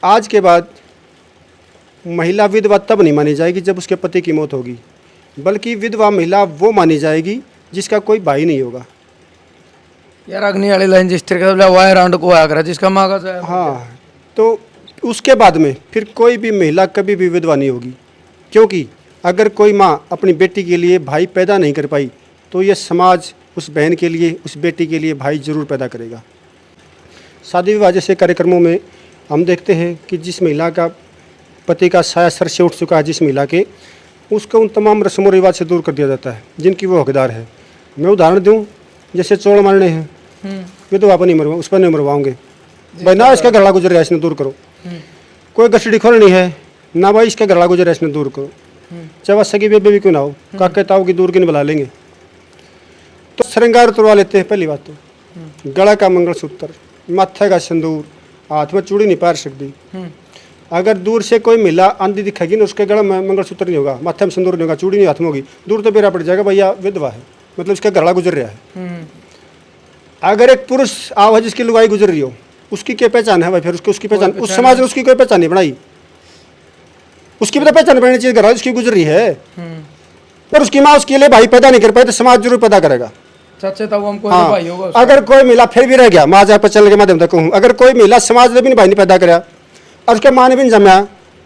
आज के बाद महिला विधवा तब नहीं मानी जाएगी जब उसके पति की मौत होगी, बल्कि विधवा महिला वो मानी जाएगी जिसका कोई भाई नहीं होगा। यार अग्नि वाली लाइन जिस तरह का वायर राउंड को आया करा जिसका माँ का जाए। हाँ, तो उसके बाद में फिर कोई भी महिला कभी भी विधवा नहीं होगी, क्योंकि अगर कोई माँ अपनी बेटी के लिए भाई पैदा नहीं कर पाई तो ये समाज उस बहन के लिए, उस बेटी के लिए भाई जरूर पैदा करेगा। शादी विवाह जैसे कार्यक्रमों में हम देखते हैं कि जिस महिला का पति का साया सर से उठ चुका है, जिस महिला के, उसको उन तमाम रस्मों रिवाज से दूर कर दिया जाता है जिनकी वो हकदार है। मैं उदाहरण दूं, जैसे चौड़ मारने हैं, विधवा पर नहीं मरवा, उस पर नहीं मरवाओगे भाई, ना इसका घरड़ा गुजर रहा है इसने दूर करो। कोई गठड़ी खोलनी है ना भाई, इसका घरड़ा गुजर रहा है इसने दूर करो। चाहे वह सगी बेबे भी क्यों ना हो, काके ताऊ की दूर की बुला लेंगे। तो श्रृंगार उतरवा लेते हैं। पहली बात तो गला का मंगलसूत्र, माथे का सिंदूर, हाथ में चूड़ी नहीं पार सकती। अगर दूर से कोई महिला आंधी दिखेगी ना, उसके गला में मंगलसूत्र नहीं होगा, माथे में सिंदूर नहीं होगा, चूड़ी नहीं हाथ में होगी, दूर तो बेरा पड़ जाएगा भैया विधवा है, मतलब इसका गला गुजर रहा है। अगर एक पुरुष आवा जिसकी लुगाई गुजर रही हो, उसकी क्या पहचान है भाई? फिर उसकी पहचान, उस समाज ने उसकी कोई पहचान नहीं बनाई। उसकी भी तो पहचान बनानी चाहिए, घर उसकी गुजर रही है, पर उसकी माँ उसके लिए भाई पैदा नहीं कर पाई तो समाज जरूर पैदा करेगा। भाई होगा। अगर कोई महिला फिर भी रह गया, माँ जाए पर चलने के माध्यम तक कहूँ, अगर कोई महिला समाज ने भी भाई नहीं पैदा कराया और उसके माँ ने भी नहीं जमाया,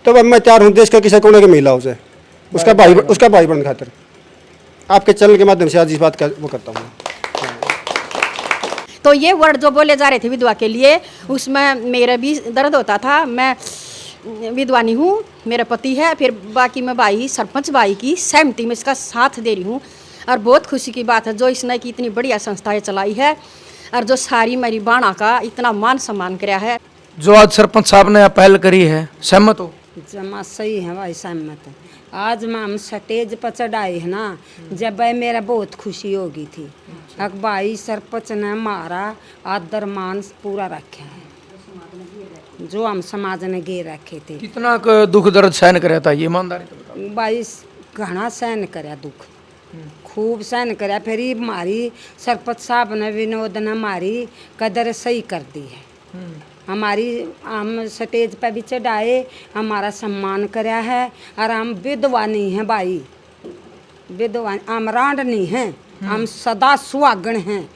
तो अब मैं तैयार हूँ देश का किसी कोने की महिला हो जाए उसका भाई बनने खातिर। आपके चैनल के माध्यम से आज इस बात का वो करता हूँ। तो ये वर्ड जो बोले जा रहे थे विधवा के लिए, उसमें मेरा भी दर्द होता था। मैं विधवा नहीं हूँ, मेरा पति है, फिर बाकी मैं भाई सरपंच भाई की सहमति में इसका साथ दे रही हूँ। और बहुत खुशी की बात है जो इसने की इतनी बढ़िया संस्थाएं चलाई है और जो सारी मेरी बाणा का इतना मान सम्मान कराया है। जो आज सरपंच साहब ने पहल करी है, सहमत हो? जमा सही है भाई, सहमत है। आज हम स्टेज पर चढ़ाए है ना, जब भाई मेरा बहुत खुशी होगी थी। अब भाई सरपंच ने हमारा आदर मान पूरा रखा है, जो हम समाज ने गे रखे थे। कितना दुख दर्द सहन कराया था ये ईमानदारी तो बताओ। भाई घना सहन कराया, दुख खूब सहन कराया। फिर हमारी सरपंच साहब ने विनोद ने हमारी कदर सही कर दी है। हमारी हम स्टेज पे भी चढ़ाए, हमारा सम्मान कराया है। और हम विधवा नहीं हैं भाई, विधवा हम रांड नहीं हैं, हम सदा सुहागण हैं।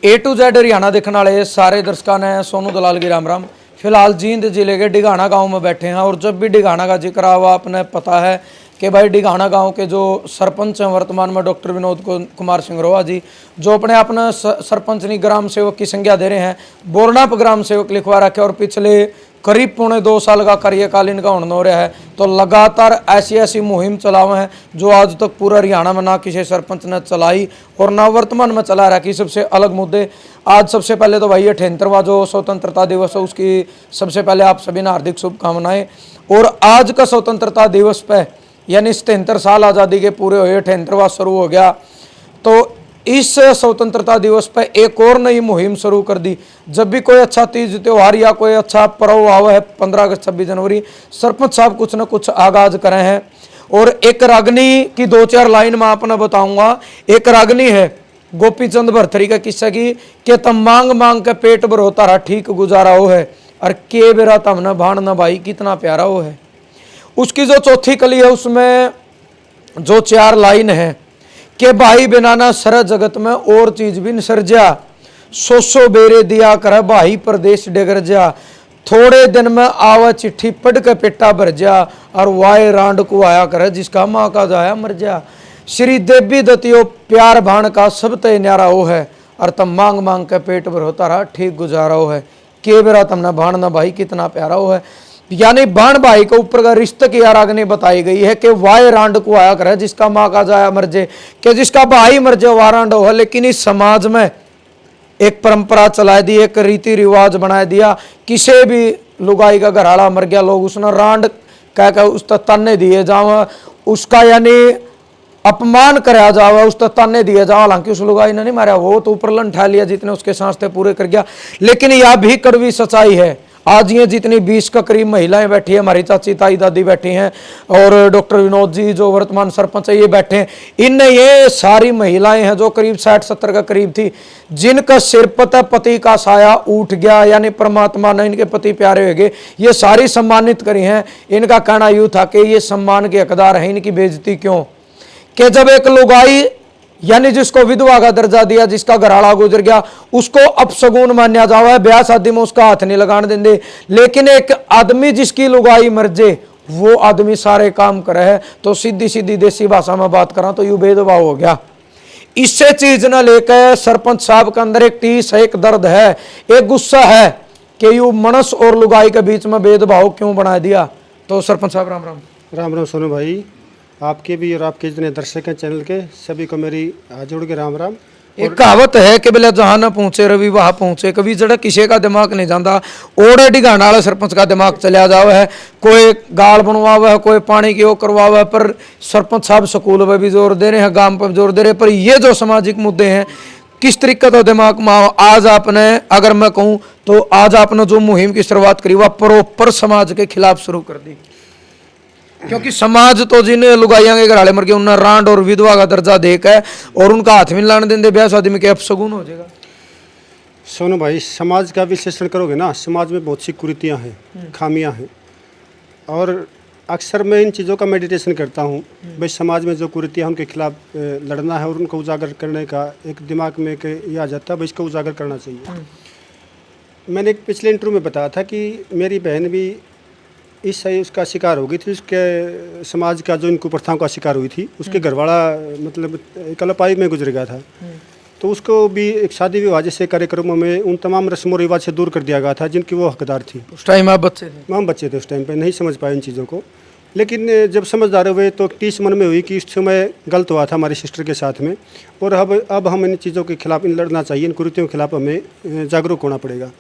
A to Z हरियाणा देखने वाले सारे दर्शकों ने सोनू दलाल की राम राम। फिलहाल जींद जिले के डिघाना गांव में बैठे हैं और जब भी डिघाना का जिक्र हुआ आपने पता है कि भाई डिघाना गांव के जो सरपंच हैं वर्तमान में डॉक्टर विनोद कुमार सिंगरोवा जी, जो अपने अपना सरपंच नहीं ग्राम सेवक की संज्ञा दे रहे हैं, बोरनाप ग्राम सेवक लिखवा रखे और पिछले करीब 2.25 साल का कार्यकाल इनका होने हो रहा है। तो लगातार ऐसी मुहिम चलावे हैं जो आज तक पूरा हरियाणा में ना किसी सरपंच ने चलाई और ना वर्तमान में चला रहा। कि सबसे अलग मुद्दे आज सबसे पहले तो भाई 78वां जो स्वतंत्रता दिवस है, उसकी सबसे पहले आप सभी ने हार्दिक शुभकामनाएं। और आज का स्वतंत्रता दिवस पे यानी 73 साल आज़ादी के पूरे हुए, 78वां शुरू हो गया। तो इस स्वतंत्रता दिवस पर एक और नई मुहिम शुरू कर दी। जब भी कोई अच्छा तीज त्योहार या कोई अच्छा पर्व आवा है, 15 अगस्त 26 जनवरी, सरपंच साहब कुछ न कुछ आगाज करे हैं। और एक रागनी की 2-4 लाइन में आपने बताऊंगा। एक रागनी है गोपी चंद भरथरी का किस्सा की कि तम मांग मांग के पेट भर होता रहा, ठीक गुजारा हो है, और के बेरा तमने भाण न भाई, कितना प्यारा हो है। उसकी जो चौथी कली है उसमें जो 4 लाइन है कि भाई बिना सर जगत में और चीज भी न सरजा, 100 बेरे दिया कर भाई परदेश डगर जा, थोड़े दिन में आवा चिट्ठी पढ़ के पेटा भर जा, और वाय रांड को आया कर जिसका माँ का जाया मर जा। श्री देवी दतियो प्यार भाण का सब तय न्यारा हो है, और तम मांग मांग के पेट भर होता रहा, ठीक गुजारा हो है। के बेरा तमने भाण ना भाई, कितना प्यारा हो है। यानी बाण भाई के ऊपर का रिश्ते की आरागनी बताई गई है कि वाय रांड को आया करे जिसका माँ का जाया मर जाए, कि जिसका भाई मर जाए वारांड हो। लेकिन इस समाज में एक परंपरा चला दी, एक रीति रिवाज बना दिया। किसी भी लुगाई का घराड़ा मर गया, लोग उसने रांड कह के उस ताने दिए जाओ, उसका यानी अपमान कराया जाओ, उस ताने दिए जाओ। हालांकि उस लुगाई ने नहीं मारा, वो तो ऊपर लन ठा लिया, जितने उसके सांस थे पूरे कर गया। लेकिन यह भी कड़वी सच्चाई है, आज ये जितनी 20 का करीब महिलाएं बैठी है, हमारी चाची ताई दादी बैठी हैं और डॉक्टर विनोद जी जो वर्तमान सरपंच है ये बैठे हैं, इन ये सारी महिलाएं हैं जो करीब 60-70 का करीब थी, जिनका सिर पता पति का साया उठ गया, यानी परमात्मा ने इनके पति प्यारे हो गए, ये सारी सम्मानित करी हैं। इनका कहना यूँ था कि ये सम्मान के हकदार है, इनकी बेइज्जती क्यों? कि जब एक लुगाई यानी जिसको विधवा का दर्जा दिया, जिसका घराड़ा गुजर गया, उसको अपशगुन मान्या जावा है, ब्याह शादी में उसका हाथ नहीं लगाने देंगे। लेकिन एक आदमी जिसकी लुगाई मर जे वो आदमी सारे काम करे है, तो सीधी सीधी देसी भाषा में बात करा तो यू भेदभाव हो गया। इससे चीज न लेकर सरपंच साहब के अंदर एक टीस है, एक दर्द है, एक गुस्सा है कि यू मनस और लुगाई के बीच में भेदभाव क्यों बना दिया। तो सरपंच साहब राम राम। राम राम सोनू भाई, आपके भी और आपके जितने दर्शक हैं चैनल के सभी को मेरी हाथ जोड़ के राम राम। एक कहावत है कि बोले जहां न पहुंचे रवि वहां पहुंचे, कभी जड़ा किसी का दिमाग नहीं जाता, ओड़े डिगाने वाले सरपंच का दिमाग चला जावा है, कोई गाल बनवावा है, कोई पानी की वो करवावा है, पर सरपंच साहब स्कूल पर भी जोर दे रहे हैं, गांव पर भी जोर दे रहे हैं, पर ये जो सामाजिक मुद्दे हैं किस तरीके का दिमाग में आज आपने, अगर मैं कहूँ तो आज आपने जो मुहिम की शुरुआत करी वह प्रॉपर समाज के खिलाफ शुरू कर दी, क्योंकि समाज तो जिन लुगाइया के घराले मर गए उन्हें रांड और विधवा का दर्जा देकर और उनका हाथ में लाने देंगे, ब्याह शादी में क्या अपशगुन हो जाएगा। सोनू भाई, समाज का विश्लेषण करोगे ना, समाज में बहुत सी कुरीतियाँ हैं, खामियाँ हैं, और अक्सर मैं इन चीज़ों का मेडिटेशन करता हूँ। भाई समाज में जो कुरीतियाँ हैं उनके खिलाफ लड़ना है और उनको उजागर करने का एक दिमाग में ये आ जाता है, भाई इसको उजागर करना चाहिए। मैंने एक पिछले इंटरव्यू में बताया था कि मेरी बहन भी इस सही उसका शिकार हो गई थी, उसके समाज का जो इन कुप्रथाओं का शिकार हुई थी, उसके घरवाला मतलब कलपाई में गुजर गया था, तो उसको भी एक शादी विवाह जैसे कार्यक्रमों में उन तमाम रस्मों रिवाज से दूर कर दिया गया था जिनकी वो हकदार थी। उस टाइम आप बच्चे थे? हम बच्चे थे उस टाइम पे, नहीं समझ पाए इन चीज़ों को, लेकिन जब समझदार हुए तो टीस मन में हुई कि इस समय गलत हुआ था हमारी सिस्टर के साथ में, और अब हम इन चीज़ों के खिलाफ इन लड़ना चाहिए, इन कुरीतियों के खिलाफ हमें जागरूक होना पड़ेगा।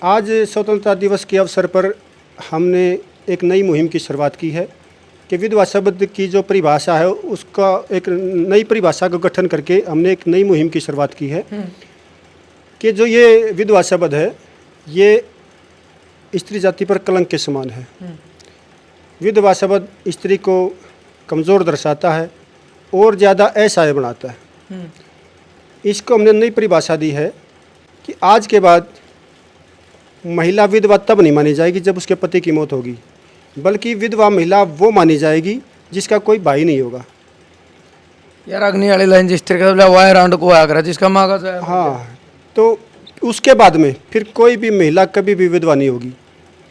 आज स्वतंत्रता दिवस के अवसर पर हमने एक नई मुहिम की शुरुआत की है कि विधवा शब्द की जो परिभाषा है उसका एक नई परिभाषा का गठन करके हमने एक नई मुहिम की शुरुआत की है कि जो ये विधवा शब्द है ये स्त्री जाति पर कलंक के समान है। विधवा शब्द स्त्री को कमज़ोर दर्शाता है और ज़्यादा असहाय बनाता है। इसको हमने नई परिभाषा दी है कि आज के बाद महिला विधवा तब नहीं मानी जाएगी जब उसके पति की मौत होगी, बल्कि विधवा महिला वो मानी जाएगी जिसका कोई भाई नहीं होगा। यार अग्नि वाली लाइन जिस तरीके से वायर राउंड को आया करा जिसका माँ का जाए, हाँ, तो उसके बाद में फिर कोई भी महिला कभी भी विधवा नहीं होगी,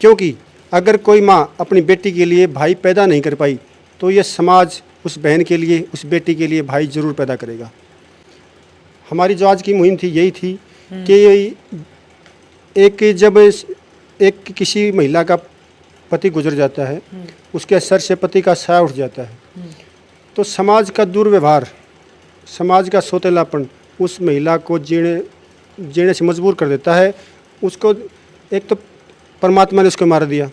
क्योंकि अगर कोई माँ अपनी बेटी के लिए भाई पैदा नहीं कर पाई तो ये समाज उस बहन के लिए, उस बेटी के लिए भाई ज़रूर पैदा करेगा। हमारी जो आज की मुहिम थी यही थी कि जब एक किसी महिला का पति गुजर जाता है, उसके सर से पति का साया उठ जाता है, तो समाज का दुर्व्यवहार, समाज का सौतेलापन उस महिला को जीने से मजबूर कर देता है। उसको एक तो परमात्मा ने उसको मार दिया,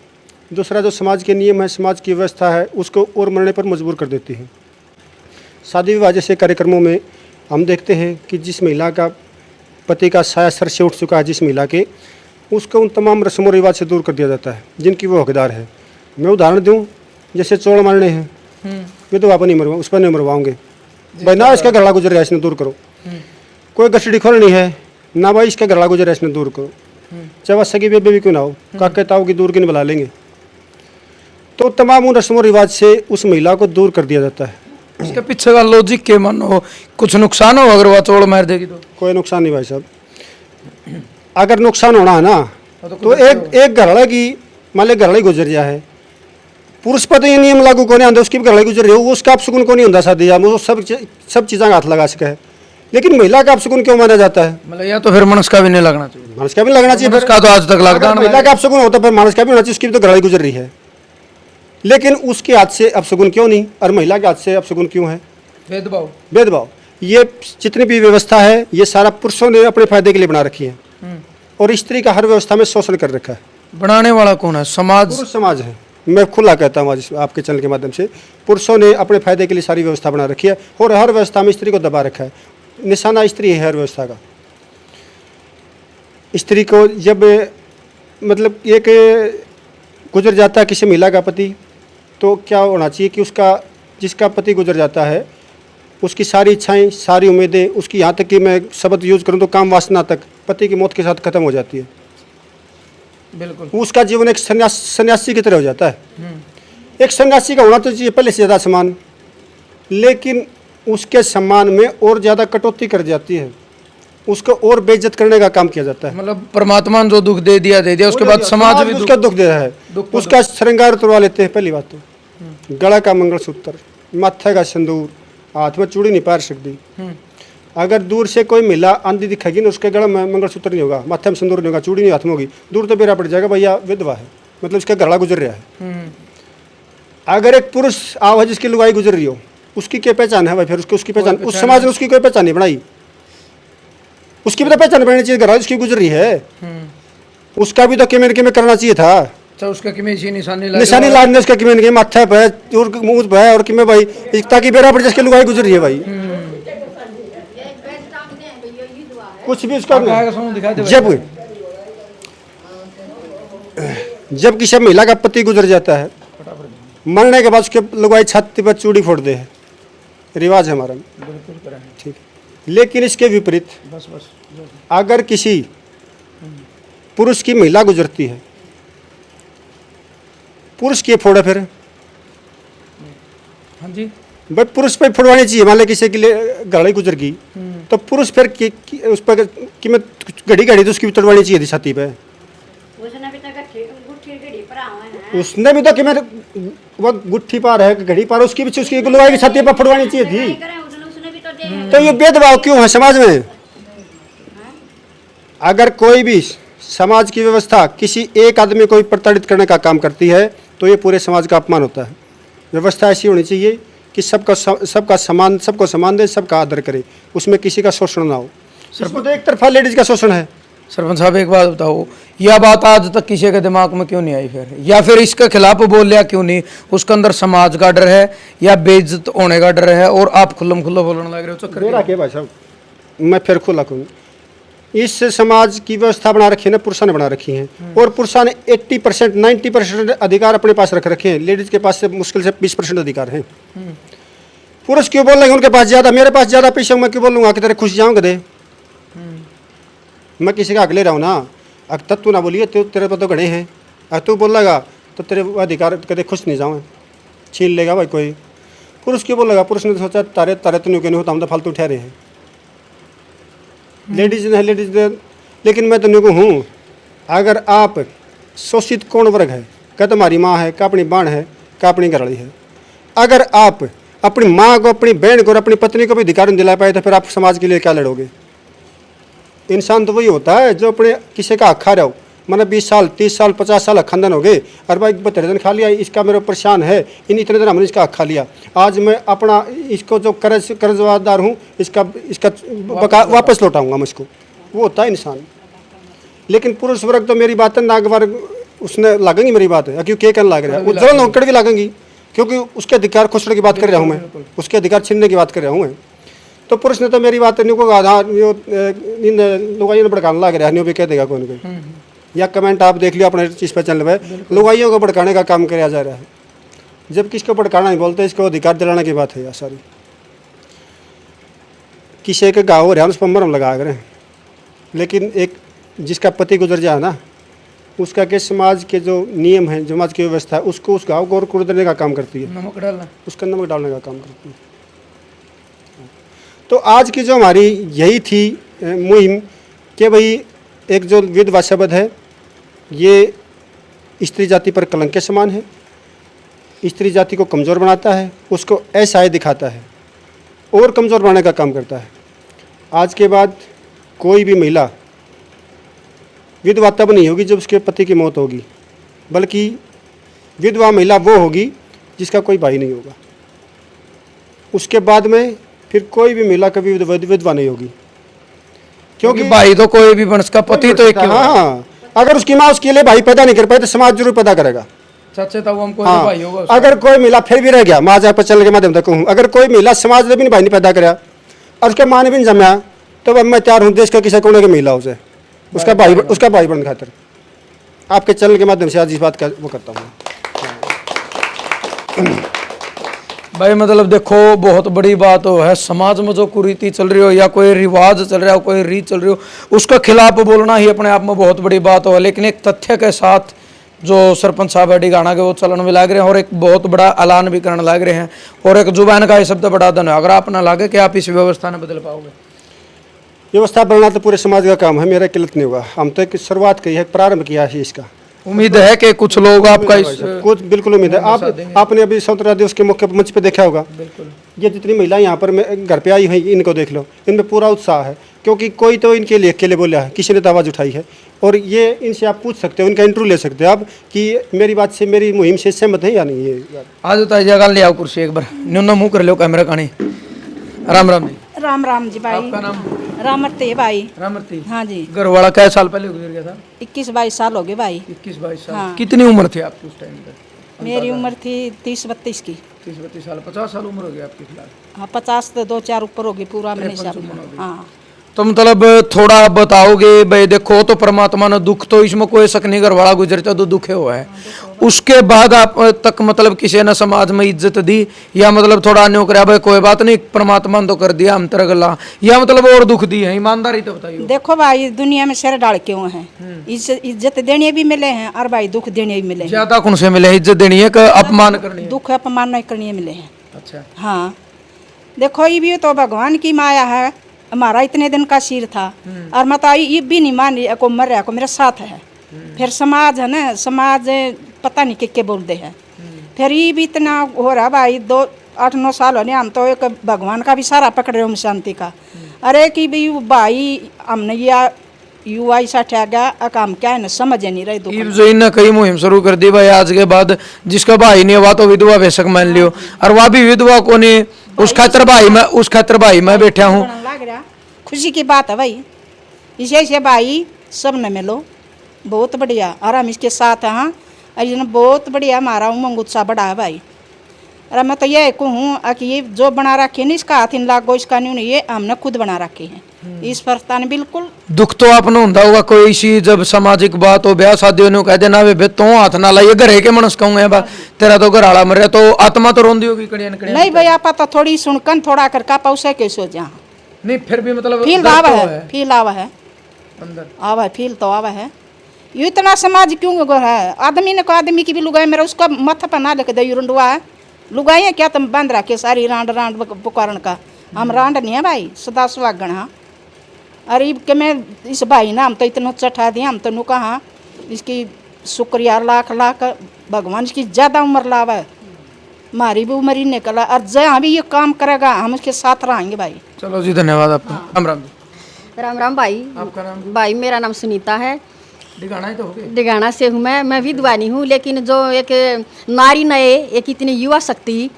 दूसरा जो समाज के नियम है, समाज की व्यवस्था है, उसको और मरने पर मजबूर कर देती है। शादी विवाह जैसे कार्यक्रमों में हम देखते हैं कि जिस महिला का पति का साया सर से उठ चुका है, जिस महिला के, उसको उन तमाम रस्मों रिवाज से दूर कर दिया जाता है जिनकी वो हकदार है। मैं उदाहरण दूं, जैसे चौड़ मारने हैं, विधवा पर नहीं मरवा, उस पर नहीं मरवाओगे भाई, ना इसका घरड़ा गुजर गया इसने दूर करो। कोई गठड़ी खोलनी है ना भाई, इसका घरड़ा गुजर गया इसने दूर करो, चाहे वह सगी बेबे भी क्यों ना हो, काके ताऊ की दूर की बुला लेंगे। तो तमाम उन रस्मों रिवाज से उस महिला को दूर कर दिया जाता है। इसके पीछे का लॉजिक के मानो कुछ नुकसान हो अगर वह चोड़ मार देगी तो? कोई नुकसान नहीं भाई साहब। अगर नुकसान होना है ना तो एक घरड़ा की मान ली घरड़ा गुजर गया है, पुरुष पर तो ये नियम लागू को नहीं आते, उसकी भी घरड़ा गुजर रही हो, वो उसका अपशगुन को नहीं होता शादी में, वो सब चीज़ें हाथ लगा सके है, लेकिन महिला का अपशगुन क्यों माना जाता है? मतलब या तो फिर मानस का भी नहीं लगना चाहिए, मानस का भी लगना चाहिए, उसका तो आज तक लगता है। महिला का अपशगुन होता है मानस का भी होना चाहिए, उसकी भी तो घरड़ा गुजर रही है, लेकिन उसके हाथ से अपशगुन क्यों नहीं और महिला के हाथ से अपशगुन क्यों है? भेदभाव। ये जितनी भी व्यवस्था है ये सारा पुरुषों ने अपने फायदे के लिए बना रखी है और स्त्री का हर व्यवस्था में शोषण कर रखा है। बनाने वाला कौन है? समाज। पुरुष समाज है। मैं खुला कहता हूँ आज आपके चैनल के माध्यम से, पुरुषों ने अपने फायदे के लिए सारी व्यवस्था बना रखी है और हर व्यवस्था में स्त्री को दबा रखा है। निशाना स्त्री है हर व्यवस्था का। स्त्री को जब मतलब एक गुजर जाता है किसी महिला का पति, तो क्या होना चाहिए कि उसका जिसका पति गुजर जाता है उसकी सारी इच्छाएं, सारी उम्मीदें, उसकी यहाँ तक कि मैं शब्द यूज़ करूँ तो काम वासना तक पति की मौत के साथ खत्म हो जाती है। बिल्कुल। उसका जीवन एक सन्यासी की तरह हो जाता है। एक सन्यासी का होना तो चाहिए पहले से ज़्यादा सम्मान, लेकिन उसके सम्मान में और ज़्यादा कटौती कर जाती है, उसको और बेइज्जत करने का काम किया जाता है। मतलब परमात्मा ने जो दुख दे दिया उसके बाद समाज भी उसका दुख दे रहा है, उसका श्रृंगार तुड़वा लेते हैं। पहली बात तो गला का मंगलसूत्र, माथे का सिंदूर, हाथ में चूड़ी नहीं पार सकती। अगर दूर से कोई महिला आंधी दिखेगी ना, उसके गला में मंगलसूत्र नहीं होगा, माथे में सिंदूर नहीं होगा, चूड़ी नहीं हाथ में होगी, दूर तो बेरा पड़ जाएगा भैया विधवा है, मतलब उसका गला गुजर रहा है। अगर एक पुरुष आवाज जिसकी लुगाई गुजर रही हो, उसकी क्या पहचान है भाई? फिर उसकी पहचान उस समाज ने उसकी कोई पहचान नहीं बनाई, उसकी भी तो पहचान बनानी चाहिए। घर उसकी गुजर रही है, उसका भी तो किमेन किमें करना चाहिए था। तो उसका किमें निशानी लादने, उसका किमेन के माथा पे और मुंह पे और किमें भाई, ताकि बेरा पर जिसकी लुगाई गुजर रही है भाई, कुछ भी उसका जब किसी महिला का पति गुजर जाता है, मरने के बाद उसके लुगाई छाती पर चूड़ी फोड़ दे है, रिवाज है हमारा। ठीक है, लेकिन इसके विपरीत अगर किसी पुरुष की महिला गुजरती है, पुरुष की फोड़े फिर हाँ जी भाई पुरुष पे फोड़वानी चाहिए। मान लो किसी के लिए गाड़ी गुजर गई तो पुरुष फिर उस पर घड़ी घड़ी तो उसकी भी तोड़वानी चाहिए थी छाती पे। उसने भी तो कि मेरे वो गुट्ठी पार है, घड़ी पार, उसकी भी उसकी लुगाई की छाती पर फोड़वानी चाहिए थी। तो ये भेदभाव क्यों है समाज में? अगर कोई भी समाज की व्यवस्था किसी एक आदमी को प्रताड़ित करने का काम करती है तो ये पूरे समाज का अपमान होता है। व्यवस्था ऐसी होनी चाहिए कि सबको समान दे, सबका आदर करे, उसमें किसी का शोषण ना हो। इसमें तो एक तरफा लेडीज का शोषण है। सरपंच साहब एक बात बताओ, यह बात आज तक किसी के दिमाग में क्यों नहीं आई फिर, या फिर इसके खिलाफ बोल लिया क्यों नहीं? उसके अंदर समाज का डर है या बेइज्जत होने का डर है, और आप खुल्लम खुल्ला बोलने लग रहे हो? चक्कर मेरा क्या भाई साहब, मैं फिर खुला कहूँ, इस समाज की व्यवस्था बना रखी है ना, पुरुषों ने बना रखी है, और पुरुषों ने 80% 90% अधिकार अपने पास रख रखे हैं। लेडीज के पास से मुश्किल से 20% अधिकार हैं। पुरुष क्यों बोल रहे हैं उनके पास ज्यादा, मेरे पास ज्यादा पैसे, मैं क्यों बोलूँगा कि तेरे खुश जाऊँगा दे, मैं किसी का आग ले रहा हूँ ना। अब तब तू ना बोलिए, तो तेरे पर तो घड़े हैं, अब तू बोल लगा तो तेरे अधिकार कदे खुश नहीं जाऊँ, छीन लेगा भाई कोई। पुरुष क्यों बोलेगा? पुरुष ने सोचा तारे तो नहीं होता, हम तो फालतू ठहरे हैं। लेडीज ने लेकिन मैं तो नहीं को हूँ, अगर आप शोषित कौन वर्ग है, क्या तुम्हारी माँ है, क्या अपनी बहन है, क्या अपनी घरवाली है, अगर आप अपनी माँ को, अपनी बहन को और अपनी पत्नी को भी अधिकार नहीं दिला पाए तो फिर आप समाज के लिए क्या लड़ोगे? इंसान तो वही होता है जो अपने किसी का हक खा रहा हो, मैंने 20 साल 30 साल 50 साल खानदान हो गए, और भाई 72 दिन खा लिया, इसका मेरे ऊपर शान है, इन इतने दिन हमने इसका हक खा लिया, आज मैं अपना इसको जो कर्जदार हूँ इसका वापस लौटाऊंगा मैं इसको। वो होता है इंसान। लेकिन पुरुष वर्ग तो मेरी बात नागवार उसने लागेंगी मेरी बात है, क्योंकि कहने लाग रहा है, उज्जवल नौकड़ भी लागेंगी, क्योंकि उसके अधिकार खुशने की बात कर रहा हूँ मैं, उसके अधिकार छीनने की बात कर रहा हूँ मैं। तो पुरुष ने तो मेरी बात नहीं को आधार इन लुगाइयों ने भड़काने लग रहा है, नहीं भी कह देगा कोई ना कोई, या कमेंट आप देख लियो अपने इस पर चैनल में, लुगाइयों को भड़काने का काम किया जा रहा है, जबकि इसको भड़काना नहीं बोलते, इसको अधिकार दिलाने की बात है यार सारी। किसी के गाँव हो रहा है उस पर मरम लगा कर, लेकिन एक जिसका पति गुजर जाए ना, उसका के समाज के जो नियम है, समाज की व्यवस्था है, उसको उस गाँव को और कुड़ देने का काम करती है, नमक डालना, उसका नमक डालने का काम करती है। तो आज की जो हमारी यही थी मुहिम कि भाई एक जो विधवा शब्द है ये स्त्री जाति पर कलंक के समान है, स्त्री जाति को कमज़ोर बनाता है, उसको असहाय दिखाता है और कमज़ोर बनाने का काम करता है। आज के बाद कोई भी महिला विधवा तब नहीं होगी जब उसके पति की मौत होगी, बल्कि विधवा महिला वो होगी जिसका कोई भाई नहीं होगा। उसके बाद में फिर कोई भी महिला कभी विधवा नहीं होगी, क्योंकि भाई तो कोई भी वंश का पति तो एक ही होगा। हाँ, अगर उसकी माँ उसके लिए भाई पैदा नहीं कर पाई तो समाज जरूर पैदा करेगा। सच्चे तो हम कोई हाँ, भाई होगा उसका। अगर कोई महिला फिर भी रह गया, माँ जा पर चलने के माध्यम तक कहूँ, अगर कोई महिला समाज ने भी भाई नहीं पैदा कराया और उसके माँ ने भी नहीं जमाया, तो अब मैं तैयार हूँ देश का किसी कोने की महिला उसे उसका भाई बनने खातिर। आपके चैनल के माध्यम से आज इस बात का वो करता हूँ। भाई मतलब देखो बहुत बड़ी बात हो है, समाज में जो कुरीति चल रही हो या कोई रिवाज चल रहा हो, कोई रीत चल रही हो, उसका खिलाफ बोलना ही अपने आप में बहुत बड़ी बात हो। लेकिन एक तथ्य के साथ जो सरपंच साहब है डिगाना के वो चलन में लाग रहे हैं और एक बहुत बड़ा ऐलान भी करने लग रहे हैं और एक जुबान का ये शब्द बड़ा धन है। अगर आप ना लागे कि आप इस व्यवस्था में बदल पाओगे? व्यवस्था बनाना तो पूरे समाज का काम है, मेरा किल्लत नहीं होगा। हम तो एक शुरुआत की है, प्रारंभ किया है इसका। उम्मीद है कि कुछ लोग आपका इस कुछ बिल्कुल उम्मीद है। आपने अभी स्वतंत्रता दिवस के मुख्य मंच पे देखा होगा, ये जितनी महिलाएं यहाँ पर घर पे आई हैं इनको देख लो, इनमें पूरा उत्साह है, क्योंकि कोई तो इनके लिए अकेले बोला है, किसी ने तो आवाज़ उठाई है। और ये इनसे आप पूछ सकते हो, इनका इंटरव्यू ले सकते हो आप कि मेरी बात से, मेरी मुहिम से सहमत है या नहीं। ये आज होता जगह ले आओ कुर्सी एक बार, न्यून मुँह कर लो कैमरा कानी। राम राम जी। राम राम जी भाई। आपका नाम? रामरती है भाई। रामरती। हाँ जी। घर वाला कै साल पहले गुजर गया था? 21-22 साल हो गए भाई। 21-22 साल। हाँ। कितनी उम्र थी आपकी उस टाइम पर? मेरी उम्र थी 30-32 की। 30-32 साल, 50 साल उम्र हो गई आपकी फिलहाल? हाँ 50 तो 2-4 ऊपर होगी पूरा मैंने हिसाब। हाँ तो मतलब थोड़ा बताओगे भाई? देखो तो परमात्मा ने दुख तो इसमें कोई शक नहीं, घर वाला गुजरता तो दुखे हुआ है, उसके बाद आप तक मतलब किसी ने समाज में इज्जत दी या मतलब थोड़ा अन्य कराया भाई कोई बात नहीं परमात्मा ने तो कर दिया हम तरह गला, या मतलब और दुख दी है? ईमानदारी तो बताइए। देखो भाई दुनिया में सिर डाल क्यों है, इज्जत देने भी मिले हैं और भाई दुख देने भी मिले हैं। ज्यादा कौन से मिले? इज्जत देनी है कि अपमान करनी है? दुख अपमान नहीं करने मिले हैं। अच्छा। हाँ देखो ये भी तो भगवान की माया है, हमारा इतने दिन का सिर था और मतलब ये भी नहीं मान रही को मर रहा को मेरे साथ है। फिर समाज है ना, समाज पता नहीं के बोलते हैं। फिर ये भी इतना हो रहा भाई, 8-9 साल होने हम तो एक भगवान का भी सारा पकड़ रहे हो शांति का। अरे कि भाई हमने या युवा ऐसा ठह गया काम क्या है ना समझ नहीं रहे। जो इन कई मुहिम शुरू कर दी भाई आज के बाद, जिसका भाई नहीं हुआ तो विधवा बेशक मान लियो, और वह भी विधवा को नहीं, उस खातर भाई मैं बैठा हूँ। खुशी की बात है भाई, इसे भाई सब न मिलो, बहुत बढ़िया। और हम इसके साथ हैं। हाँ बहुत बढ़िया, हमारा उमंग उत्साह बढ़ा है भाई। अरे मैं तो ये कहूँ कि ये जो बना रखे नहीं इसका हाथ इन लागो इसका नहीं, ये हमने खुद बना रखे हैं। इस प्रस्ताव ने बिल्कुल दुख तो आपने होता होगा कोई सी, जब सामाजिक बात हो ब्याह शादियों ने कह देना वे तो हाथ ना लाइए घरे के मनस कहूँगे बा तेरा तो घर आला मर रहा, तो आत्मा तो रोंदी होगी कड़िया नहीं भाई। आप तो थोड़ी सुनकन थोड़ा कर का पौसे कैसे हो जा नहीं, फिर भी मतलब फील आवा है, फील आवा है अंदर, आवा है फील तो आवा है। ये इतना समाज क्यों है? आदमी ने को आदमी की भी लुगाई मेरा उसका माथा पर ना लेके दे रुंडवा है लुगाई क्या तुम बंद रखे सारी रांड पुकारन का। हम रांड नहीं है भाई, सदा सुहागण। हाँ अरे कि मैं इस भाई ना हम तो इतना चढ़ा दिया, हम तो नु कहा इसकी शुक्रिया लाख लाख भगवान इसकी ज़्यादा उम्र लावा है, हमारी भी उम्र ही निकला और जहाँ भी ये काम करेगा हम उसके साथ रहेंगे भाई। चलो जी धन्यवाद आपका। राम राम जी। राम राम भाई। आपका नाम? भाई मेरा नाम सुनीता है, डिगाना ही तो हो गए? डिगाना से हूँ मैं विधवानी हूँ। लेकिन जो एक नारी नए एक इतनी युवा शक्ति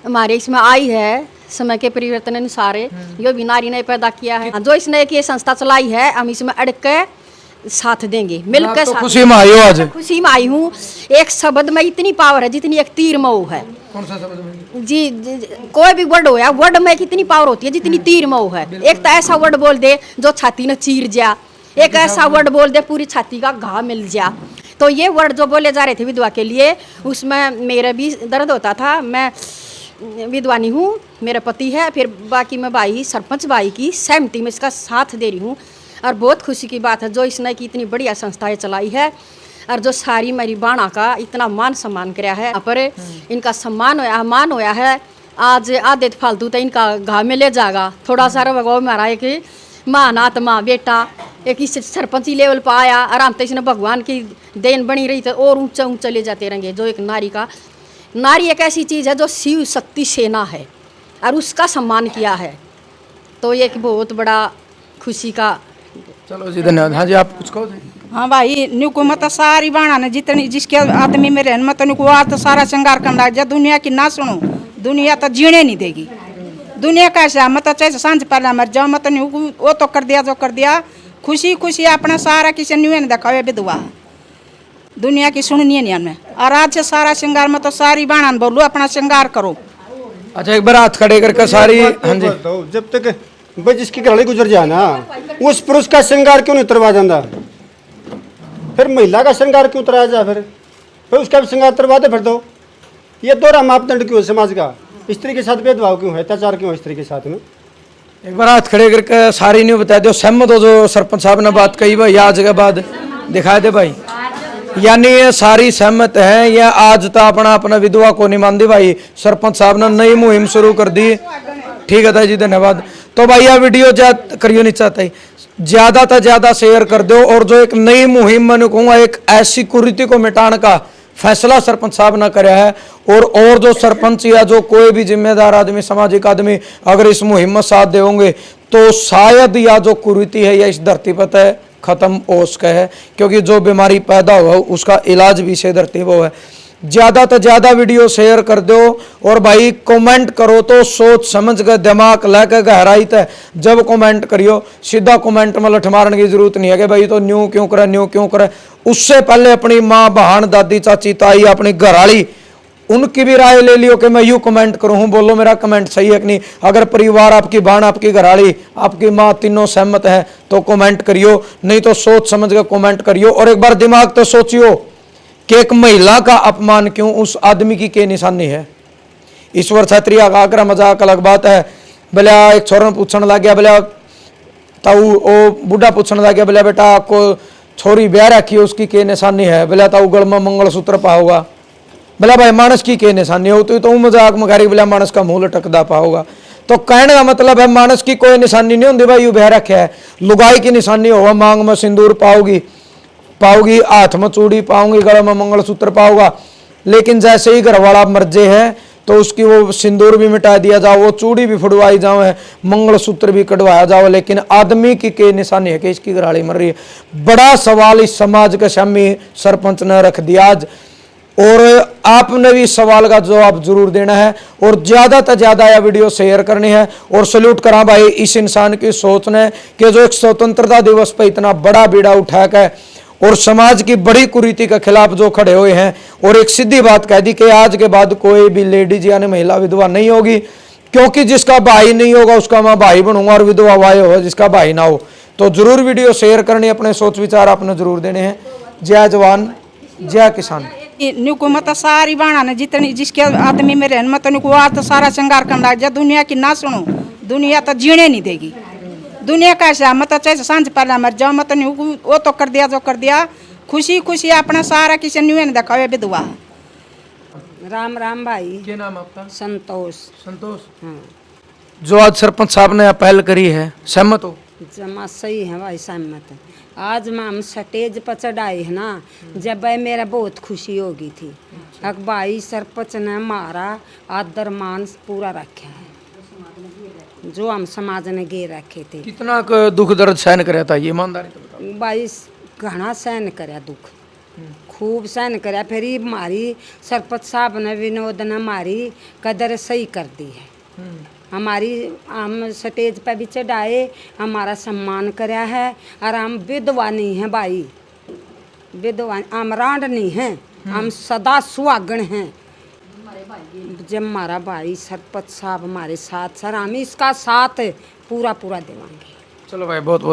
हमारे इसमें आई है समय के परिवर्तन अनुसार, जो भी नारी ने पैदा किया है, जो इसने एक ये संस्था चलाई है, हम इसमें अड़ के साथ देंगे, मिलकर तो खुशी में आई हो आज? खुशी में आई हूँ। एक शब्द में इतनी पावर है जितनी एक तीर में वो है। कौन सा शब्द में? जी कोई भी वर्ड हो या वर्ड में कितनी पावर होती है जितनी तीर में वो है। एक तो ऐसा वर्ड बोल दे जो छाती ने चीर जा, एक ऐसा वर्ड बोल दे पूरी छाती का घाव मिल जा। तो ये वर्ड जो बोले जा रहे थे विधवा के लिए, उसमें मेरा भी दर्द होता था। मैं विधवानी हूँ, मेरा पति है, फिर बाकी मैं भाई सरपंच भाई की सहमति में इसका साथ दे रही हूँ। और बहुत खुशी की बात है जो इसने की इतनी बढ़िया संस्थाएं चलाई है और जो सारी मेरी बाणा का इतना मान सम्मान कराया है, पर इनका सम्मान होया मान होया है। आज आधे फालतू तो इनका घाव में ले जाएगा, थोड़ा सा भगवान हमारा एक माँ नात माँ बेटा एक इस सरपंची लेवल पर आया, आराम तो इसने भगवान की देन बनी रही तो और ऊंचा ऊंचा ले जाते रहेंगे। जो एक नारी एक ऐसी चीज़ है जो शिव शक्ति सेना है और उसका सम्मान किया है, तो ये एक बहुत बड़ा खुशी का। चलो जी धन्यवाद। हाँ जी आप कुछ कहो? हाँ भाई नुको मत सारी बाणा ने जितनी जिसके आदमी में रहन मत नुको आज तो सारा श्रृंगार करना जा। दुनिया की ना सुनो, दुनिया तो जीने नहीं देगी। दुनिया कैसा मत चाहे सांझ पहला मर जाओ मत वो तो कर दिया जो कर दिया। खुशी खुशी अपना सारा किसी न्यू ने दिखावे विधवा, दुनिया की सुननी है नहीं हमें। और आज से सारा श्रृंगार में तो सारी बाणा बोलो अपना श्रृंगार करो। अच्छा एक बार हाथ खड़े करके सारी। हाँ जी। जब तक भाई जिसकी घरवाली गुजर जाए ना, उस पुरुष का श्रृंगार क्यों नहीं उतरवा जाता? फिर महिला का श्रृंगार क्यों उतराया जाए? फिर उसका भी श्रृंगार उतरवा दे फिर दो। ये दोहरा मापदंड क्यों है समाज का? स्त्री के साथ भेदभाव क्यों है, अत्याचार क्यों है स्त्री के साथ में? एक बार हाथ खड़े करके सारी नहीं बता दो, सहमत हो जो सरपंच साहब ने बात कही भाई? आज के बाद दिखा दे भाई, यानी ये सारी सहमत है या आज तो अपना विधवा को नहीं मानती भाई? सरपंच साहब ने नई मुहिम शुरू कर दी। ठीक है था जी, धन्यवाद। तो भाई यह वीडियो ज्यादा करियो नहीं चाहता ही, ज्यादा से ज्यादा शेयर कर दो। और जो एक नई मुहिम मैंने कहूँगा, एक ऐसी कुरीति को मिटाने का फैसला सरपंच साहब ने कराया है, और जो सरपंच या जो कोई भी जिम्मेदार आदमी, सामाजिक आदमी अगर इस मुहिम में साथ देंगे तो शायद या जो कुरीति है या इस धरती पर खत्म हो सके है, क्योंकि जो बीमारी पैदा हुआ उसका इलाज भी इसे धरती वो है। ज्यादा से ज्यादा वीडियो शेयर कर दो और भाई कमेंट करो तो सोच समझ कर दिमाग लेकर गहराई तक जब कमेंट करियो। सीधा कमेंट में लठ मारने की जरूरत नहीं है कि भाई तो न्यू क्यों करे, न्यू क्यों करे। उससे पहले अपनी माँ, बहन, दादी, चाची, ताई, अपनी घरवाली, उनकी भी राय ले लियो कि मैं यूं कमेंट करूं हूं, बोलो मेरा कमेंट सही है कि नहीं। अगर परिवार, आपकी बहन, आपकी घरवाली, आपकी माँ तीनों सहमत है तो कमेंट करियो, नहीं तो सोच समझ कर कमेंट करियो। और एक बार दिमाग तो सोचियो कि एक महिला का अपमान क्यों, उस आदमी की क्या निशानी है? ईश्वर छत्रिया का आग्रह मजाक अलग बात है। बोला एक छोरा पूछने लग गया, बोला ताऊ ओ बूढ़ा पूछने लग गया, बोला बेटा आपको छोरी ब्याह रखी है उसकी क्या निशानी है? बोला ताऊ गल में मंगलसूत्र पाओगा। बोला भाई मानस की क्या निशानी हो? तो मजाक मगारी, बोला मानस का मुंह लटकदा पाओगा। तो कहने का मतलब है मानस की कोई निशानी नहीं होती भाई, यू ब्याह रखा है। लुगाई की निशानी होगा, मांग में सिंदूर पाओगी, हाथ में चूड़ी पाऊंगी, गले में मंगलसूत्र पाओगा। लेकिन जैसे ही घर वाला मर्जे है तो उसकी वो सिंदूर भी मिटा दिया जाओ, वो चूड़ी भी फुड़वाई जाओ, मंगलसूत्र भी कटवाया जाओ, लेकिन आदमी की के निशानी है कि इसकी घरवाली मर रही है। बड़ा सवाल इस समाज के सामने सरपंच ने रख दिया आज, और आपने भी इस सवाल का जवाब जरूर देना है और ज्यादा से ज्यादा यह वीडियो शेयर करनी है। और सल्यूट करा भाई इस इंसान की सोच ने कि जो एक स्वतंत्रता दिवस पर इतना बड़ा बीड़ा उठा के और समाज की बड़ी कुरीति के खिलाफ जो खड़े हुए हैं, और एक सीधी बात कह दी कि आज के बाद कोई भी लेडीज यानी महिला विधवा नहीं होगी, क्योंकि जिसका भाई नहीं होगा उसका मैं भाई बनूंगा, और विधवा वाई होगा जिसका भाई ना हो। तो जरूर वीडियो शेयर करनी, अपने सोच विचार आपने जरूर देने हैं। जय जवान जय किसान। नुको मत सारी बाणा ने जितनी जिसके आदमी में रहन मत नुको तो सारा श्रृंगार करना है। जब दुनिया की ना सुनो, दुनिया तो जीने नहीं देगी। दुनिया कैसा मत चाहे सांझ पहला मर जाओ, मत नहीं वो तो कर दिया जो कर दिया। खुशी खुशी अपना सारा किसी न्यू देखा विधवा। राम राम भाई। क्या नाम आपका? संतोष। संतोष। हाँ, जो आज सरपंच साहब ने पहल करी है, सहमत हो? जमा सही है भाई, सहमत है। आज मैं हम स्टेज पर चढ़ाई है ना, जब भाई मेरा बहुत खुशी हो गई थी। अब भाई सरपंच ने हमारा आदर मान पूरा रखा है, जो हम समाज ने गे रखे थे। कितना दुख दर्द सहन कराया था ये ईमानदारी से बताओ। भाई घना सहन करया दुख, खूब सहन करया। फिर ही हमारी सरपंच साहब ने विनोद ने हमारी कदर सही कर दी है। हमारी हम स्टेज पे भी चढ़ाए, हमारा सम्मान करया है। और हम विधवा नहीं हैं भाई, विधवा हम रांड नहीं हैं, हम सदा सुहागण हैं। जब हमारा भाई सरपंच साहब हमारे साथ, सर हम इसका साथ पूरा पूरा देवांगे। चलो भाई बहुत बहुत